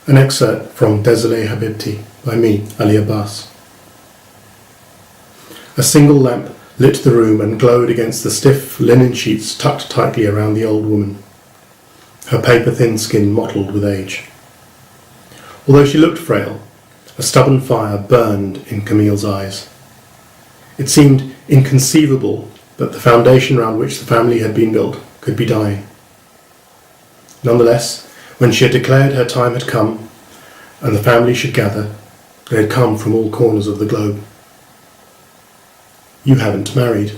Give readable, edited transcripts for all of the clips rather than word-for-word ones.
An excerpt from Désolé Habibti by me, Abbas. A single lamp lit the room and glowed against the stiff linen sheets tucked tightly around the old woman, her paper-thin skin mottled with age. Although she looked frail, a stubborn fire burned in Camille's eyes. It seemed inconceivable that the foundation round which the family had been built could be dying. Nonetheless, when she had declared her time had come and the family should gather, they had come from all corners of the globe. "You haven't married."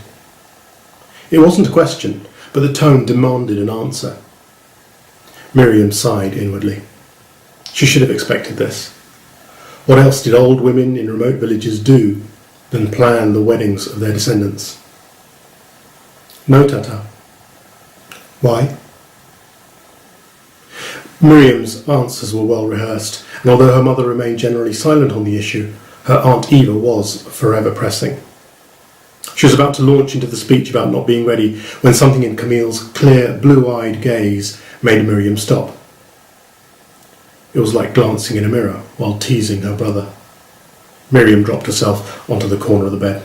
It wasn't a question, but the tone demanded an answer. Miriam sighed inwardly. She should have expected this. What else did old women in remote villages do than plan the weddings of their descendants? "No, Tata." "Why?" Miriam's answers were well rehearsed, and although her mother remained generally silent on the issue, her Aunt Eva was forever pressing. She was about to launch into the speech about not being ready when something in Camille's clear, blue-eyed gaze made Miriam stop. It was like glancing in a mirror while teasing her brother. Miriam dropped herself onto the corner of the bed.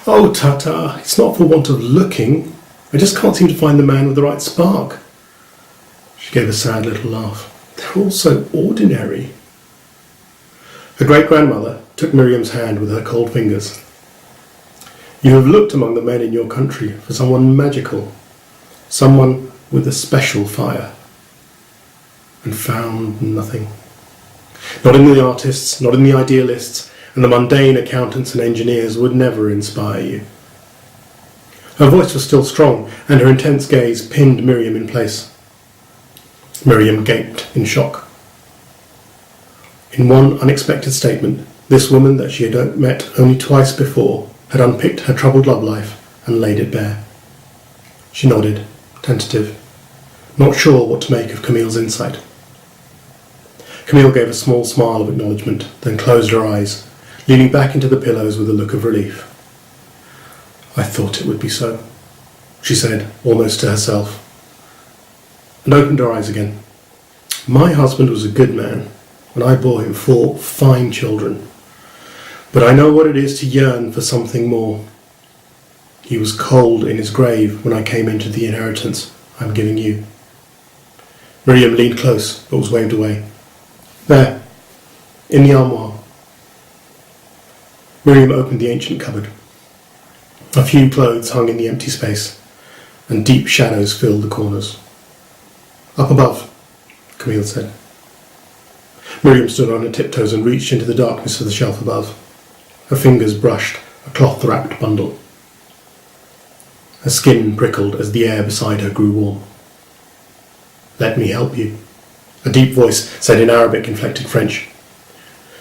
"Oh, Tata, it's not for want of looking. I just can't seem to find the man with the right spark." She gave a sad little laugh. "They're all so ordinary." Her great-grandmother took Miriam's hand with her cold fingers. "You have looked among the men in your country for someone magical, someone with a special fire, and found nothing. Not in the artists, not in the idealists, and the mundane accountants and engineers would never inspire you." Her voice was still strong, and her intense gaze pinned Miriam in place. Miriam gaped in shock. In one unexpected statement, this woman that she had met only twice before had unpicked her troubled love life and laid it bare. She nodded, tentative, not sure what to make of Camille's insight. Camille gave a small smile of acknowledgement, then closed her eyes, leaning back into the pillows with a look of relief. "I thought it would be so," she said, almost to herself, and opened her eyes again. "My husband was a good man, and I bore him 4 fine children. But I know what it is to yearn for something more. He was cold in his grave when I came into the inheritance I'm giving you." Miriam leaned close, but was waved away. "There, in the armoire." Miriam opened the ancient cupboard. A few clothes hung in the empty space, and deep shadows filled the corners. "Up above," Camille said. Miriam stood on her tiptoes and reached into the darkness of the shelf above. Her fingers brushed a cloth-wrapped bundle. Her skin prickled as the air beside her grew warm. "Let me help you," a deep voice said in Arabic-inflected French.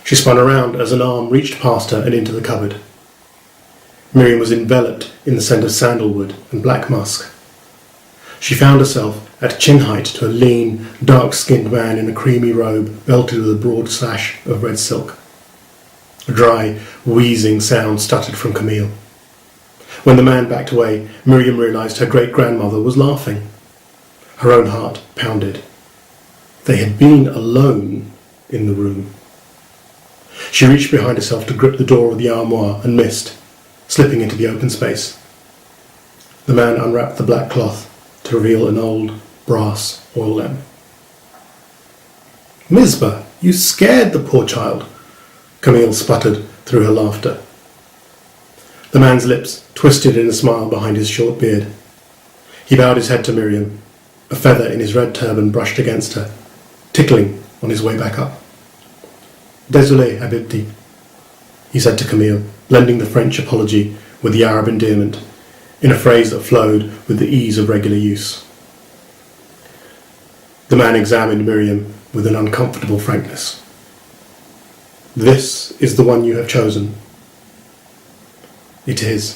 She spun around as an arm reached past her and into the cupboard. Miriam was enveloped in the scent of sandalwood and black musk. She found herself at chin height to a lean, dark-skinned man in a creamy robe belted with a broad sash of red silk. A dry, wheezing sound stuttered from Camille. When the man backed away, Miriam realised her great-grandmother was laughing. Her own heart pounded. They had been alone in the room. She reached behind herself to grip the door of the armoire and missed, slipping into the open space. The man unwrapped the black cloth to reveal an old brass oil lamp. "Misbah, you scared the poor child," Camille sputtered through her laughter. The man's lips twisted in a smile behind his short beard. He bowed his head to Miriam. A feather in his red turban brushed against her, tickling on his way back up. "Désolé Habibti," he said to Camille, blending the French apology with the Arab endearment, in a phrase that flowed with the ease of regular use. The man examined Miriam with an uncomfortable frankness. "This is the one you have chosen." "It is,"